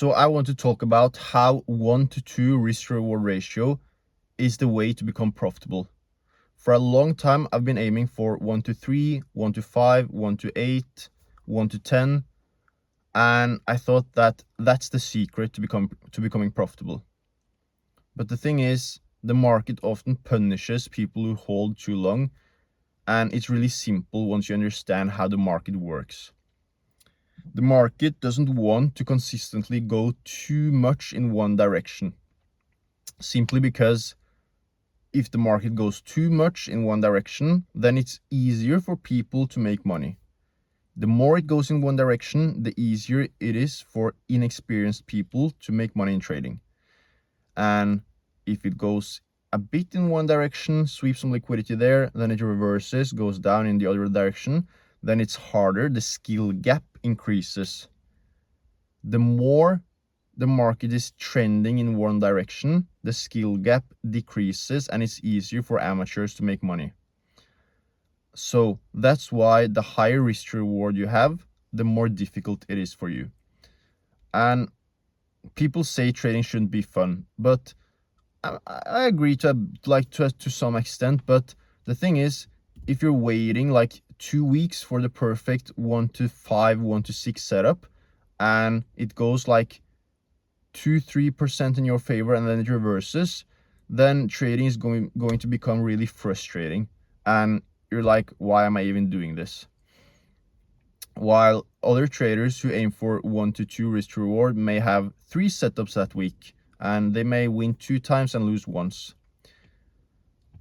So I want to talk about how 1 to 2 risk reward ratio is the way to become profitable. For a long time, I've been aiming for 1 to 3, 1 to 5, 1 to 8, 1 to 10. And I thought that that's the secret to becoming profitable. But the thing is, the market often punishes people who hold too long. And it's really simple once you understand how the market works. The market doesn't want to consistently go too much in one direction, simply because if the market goes too much in one direction, then it's easier for people to make money. The more it goes in one direction, the easier it is for inexperienced people to make money in trading. And if it goes a bit in one direction, sweeps some liquidity there, then it reverses, goes down in the other direction, then it's harder, the skill gap increases. The more the market is trending in one direction, the skill gap decreases and it's easier for amateurs to make money. So that's why the higher risk reward you have, the more difficult it is for you. And people say trading shouldn't be fun, but I agree to some extent. But the thing is, if you're waiting like 2 weeks for the perfect 1 to 5, 1 to 6 setup, and it goes like 2-3% in your favor and then it reverses, then trading is going to become really frustrating. And you're like, why am I even doing this? While other traders who aim for 1 to 2 risk reward may have 3 setups that week, and they may win 2 times and lose once.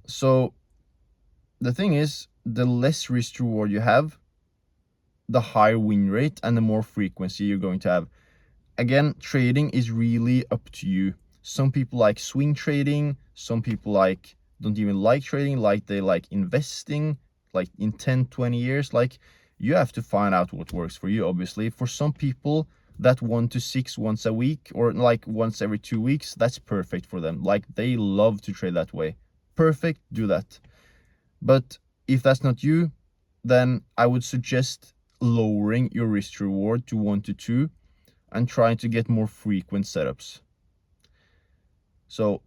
So the thing is, the less risk reward you have, the higher win rate and the more frequency you're going to have. Again, trading is really up to you. Some people like swing trading, some people don't even like trading, they like investing, like in 10-20 years. Like, you have to find out what works for you. Obviously, for some people, that 1 to 6 once a week, or like once every 2 weeks, that's perfect for them. Like, they love to trade that way. Perfect, do that. But if that's not you, then I would suggest lowering your risk reward to 1 to 2 and trying to get more frequent setups. So,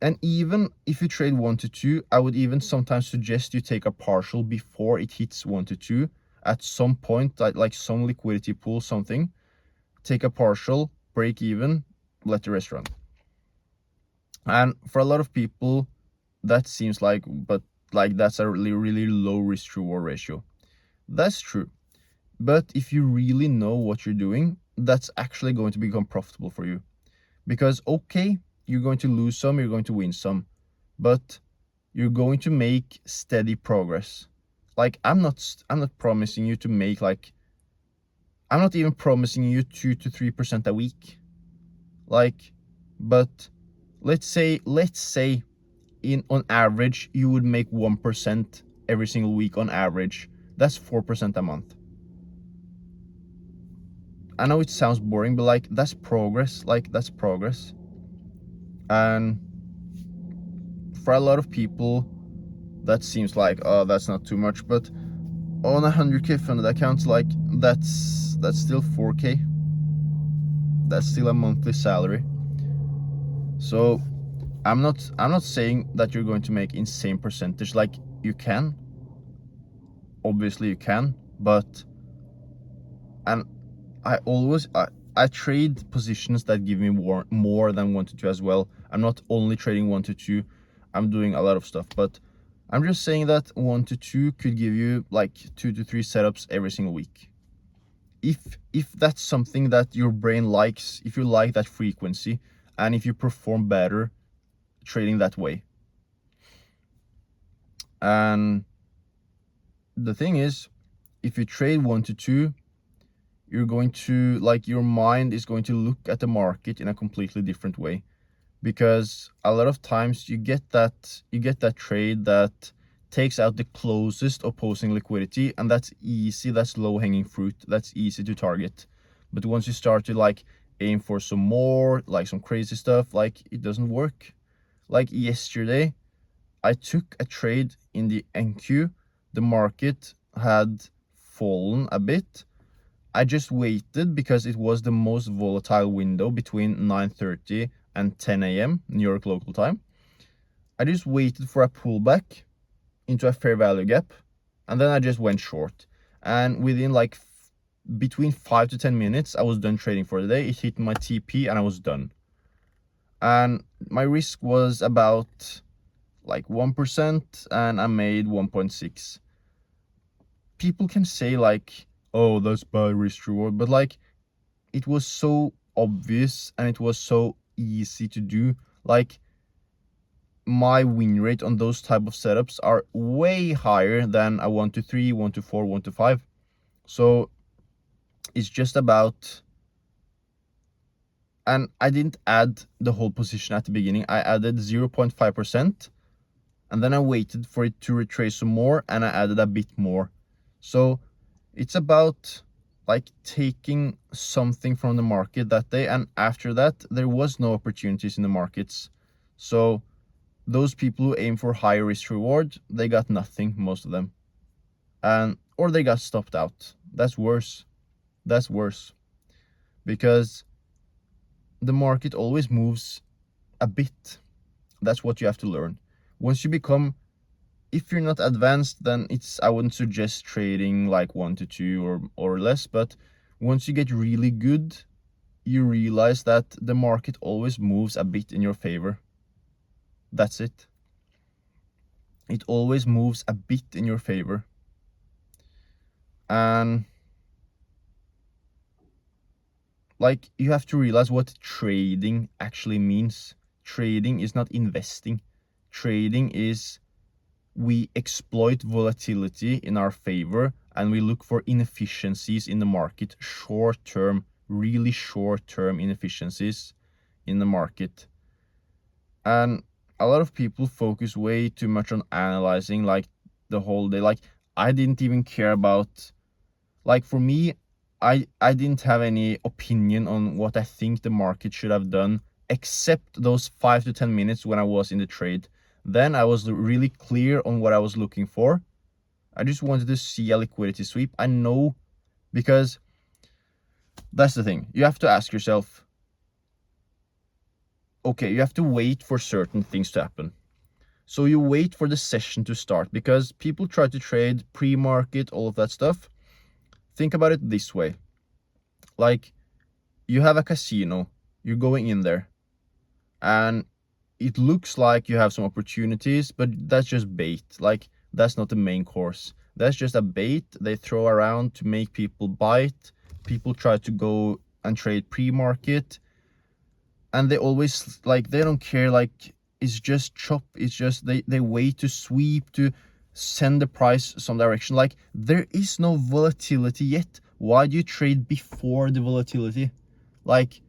and even if you trade 1 to 2, I would even sometimes suggest you take a partial before it hits 1 to 2 at some point, like some liquidity pool, something. Take a partial, break even, let the rest run. And for a lot of people, that seems like, but like that's a really low risk reward ratio. That's true. But if you really know what you're doing, that's actually going to become profitable for you. Because okay, you're going to lose some, you're going to win some, but you're going to make steady progress. Like, I'm not promising you to make I'm not even promising you 2 to 3% a week. Like, but let's say on average you would make 1% every single week on average. That's 4% a month. I know it sounds boring, but like, that's progress. That's progress. And for a lot of people, that seems like, oh, that's not too much. But on 100k funded accounts, like, that's still 4k. That's still a monthly salary. So I'm not saying that you're going to make insane percentage. Like, you can, obviously you can, but and I trade positions that give me more than 1 to 2 as well. I'm not only trading 1 to 2, I'm doing a lot of stuff, but I'm just saying that 1 to 2 could give you like 2 to 3 setups every single week. If that's something that your brain likes, if you like that frequency, and if you perform better trading that way. And the thing is, if you trade 1 to 2, you're going to, like, your mind is going to look at the market in a completely different way, because a lot of times you get that trade that takes out the closest opposing liquidity, and that's easy, that's low-hanging fruit, that's easy to target. But once you start to like aim for some more, like some crazy stuff, like, it doesn't work. Like yesterday, I took a trade in the NQ. The market had fallen a bit. I just waited because it was the most volatile window between 9:30 and 10 a.m. New York local time. I just waited for a pullback into a fair value gap, and then I just went short. And within like between 5 to 10 minutes, I was done trading for the day. It hit my TP and I was done. And my risk was about like 1%, and I made 1.6. People can say like, oh, that's bad risk reward, but like, it was so obvious and it was so easy to do. Like, my win rate on those type of setups are way higher than a 1 to 3, 1 to 4, 1 to 5. So it's just about, and I didn't add the whole position at the beginning. I added 0.5%, and then I waited for it to retrace some more, and I added a bit more. So it's about like taking something from the market that day, and after that there was no opportunities in the markets. So those people who aim for higher risk reward, they got nothing, most of them, and or they got stopped out. That's worse. That's worse, because the market always moves a bit. That's what you have to learn. Once you become, if you're not advanced, then I wouldn't suggest trading like 1 to 2 or less. But once you get really good, you realize that the market always moves a bit in your favor. That's it. It always moves a bit in your favor. And like, you have to realize what trading actually means. Trading is not investing. Trading is, we exploit volatility in our favor, and we look for inefficiencies in the market, short-term, really short-term inefficiencies in the market. And a lot of people focus way too much on analyzing like the whole day. Like, I didn't even care about, like, for me, I didn't have any opinion on what I think the market should have done, except those 5 to 10 minutes when I was in the trade. Then I was really clear on what I was looking for. I just wanted to see a liquidity sweep. I know, because that's the thing. You have to ask yourself, okay, you have to wait for certain things to happen. So you wait for the session to start, because people try to trade pre-market, all of that stuff. Think about it this way. Like, you have a casino, you're going in there, and it looks like you have some opportunities, but that's just bait. Like, that's not the main course. That's just a bait they throw around to make people bite. People try to go and trade pre-market, and they always, like, they don't care. Like, it's just chop. It's just they wait to sweep, to send the price some direction. Like, there is no volatility yet. Why do you trade before the volatility? Like,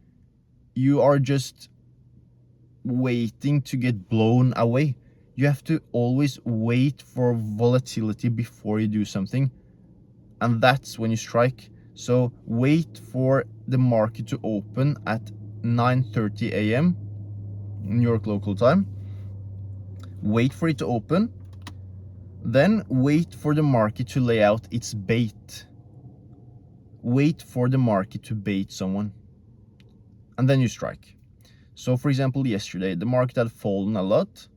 you are just waiting to get blown away. You have to always wait for volatility before you do something, and that's when you strike. So wait for the market to open at 9:30 a.m. New York local time. Wait for it to open, then wait for the market to lay out its bait. Wait for the market to bait someone, and then you strike. So for example, yesterday the market had fallen a lot,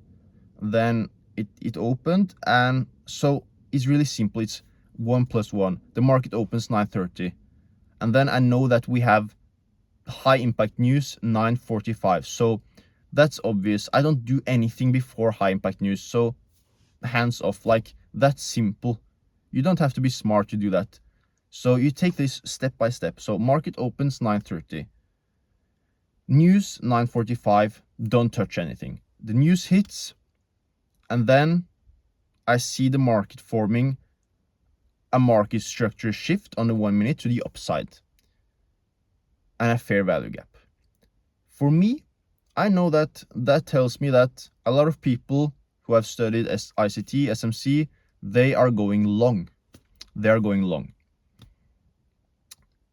then it opened, and so it's really simple. It's 1 plus 1. The market opens 9:30, and then I know that we have high impact news 9:45. So that's obvious. I don't do anything before high impact news, so hands off. Like, that's simple. You don't have to be smart to do that. So you take this step by step. So market opens 9:30. News 9:45, don't touch anything. The news hits, and then I see the market forming a market structure shift on the 1 minute to the upside, and a fair value gap. For me, I know that that tells me that a lot of people who have studied ICT, SMC, they are going long. They are going long.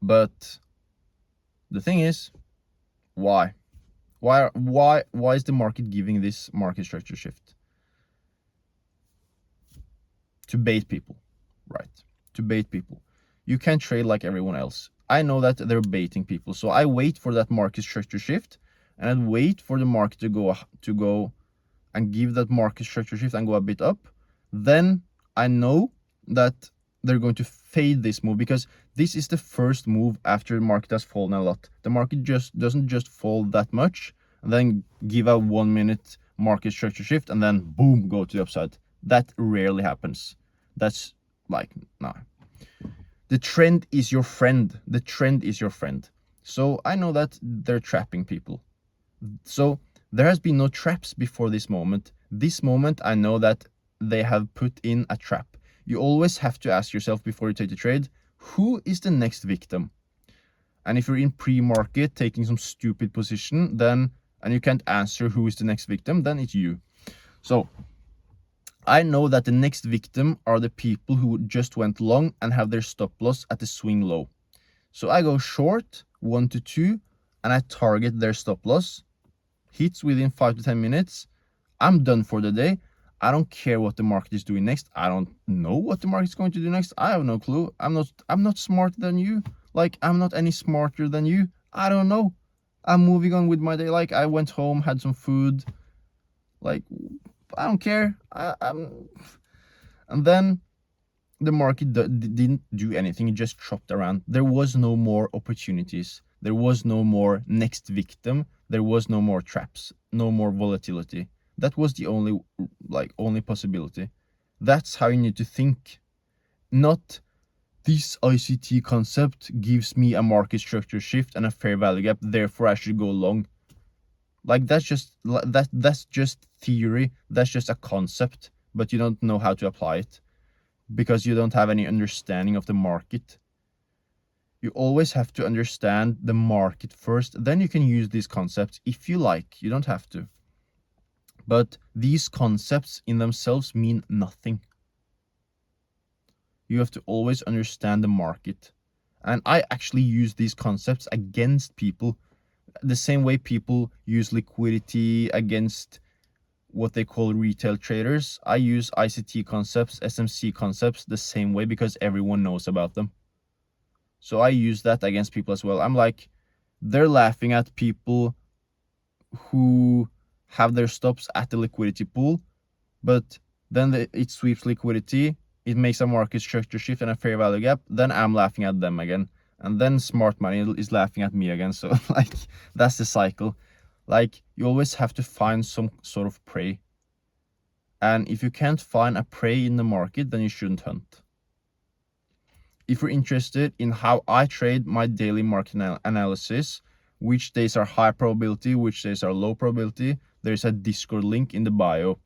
But the thing is, why? Why is the market giving this market structure shift? To bait people, right? To bait people. You can't trade like everyone else. I know that they're baiting people, so I wait for that market structure shift, and I wait for the market to go and give that market structure shift and go a bit up. Then I know that they're going to fade this move, because this is the first move after the market has fallen a lot. The market just doesn't just fall that much and then give a 1 minute market structure shift and then boom, go to the upside. That rarely happens. That's like, nah. The trend is your friend. The trend is your friend. So I know that they're trapping people. So there has been no traps before this moment. This moment, I know that they have put in a trap. You always have to ask yourself before you take the trade, who is the next victim? And if you're in pre-market taking some stupid position, then, and you can't answer who is the next victim, then it's you. So I know that the next victim are the people who just went long and have their stop loss at the swing low. So I go short 1 to 2 and I target their stop loss. Hits within 5 to 10 minutes. I'm done for the day. I don't care what the market is doing next. I don't know what the market's going to do next. I have no clue. I'm not smarter than you. Like, I'm not any smarter than you. I don't know. I'm moving on with my day. Like, I went home, had some food. Like, I don't care. And then the market didn't do anything. It just chopped around. There was no more opportunities. There was no more next victim. There was no more traps, no more volatility. That was the only possibility. That's how you need to think. Not this ICT concept gives me a market structure shift and a fair value gap, therefore I should go long. Like, that's just theory. That's just a concept, but you don't know how to apply it because you don't have any understanding of the market. You always have to understand the market first, then you can use these concepts if you like. You don't have to. But these concepts in themselves mean nothing. You have to always understand the market. And I actually use these concepts against people the same way people use liquidity against what they call retail traders. I use ICT concepts, SMC concepts the same way because everyone knows about them. So I use that against people as well. I'm like, they're laughing at people who have their stops at the liquidity pool, but then it sweeps liquidity, it makes a market structure shift and a fair value gap, then I'm laughing at them again. And then smart money is laughing at me again. So like, that's the cycle. Like, you always have to find some sort of prey. And if you can't find a prey in the market, then you shouldn't hunt. If you're interested in how I trade my daily market analysis, which days are high probability, which days are low probability, there's a Discord link in the bio.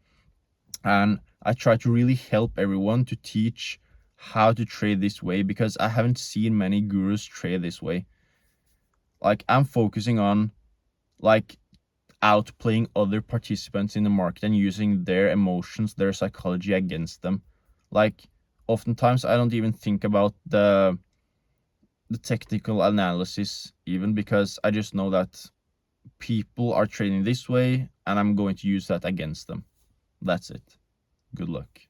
And I try to really help everyone to teach how to trade this way because I haven't seen many gurus trade this way. Like, I'm focusing on like outplaying other participants in the market and using their emotions, their psychology against them. Like, oftentimes I don't even think about the technical analysis even, because I just know that people are trading this way and I'm going to use that against them. That's it. Good luck.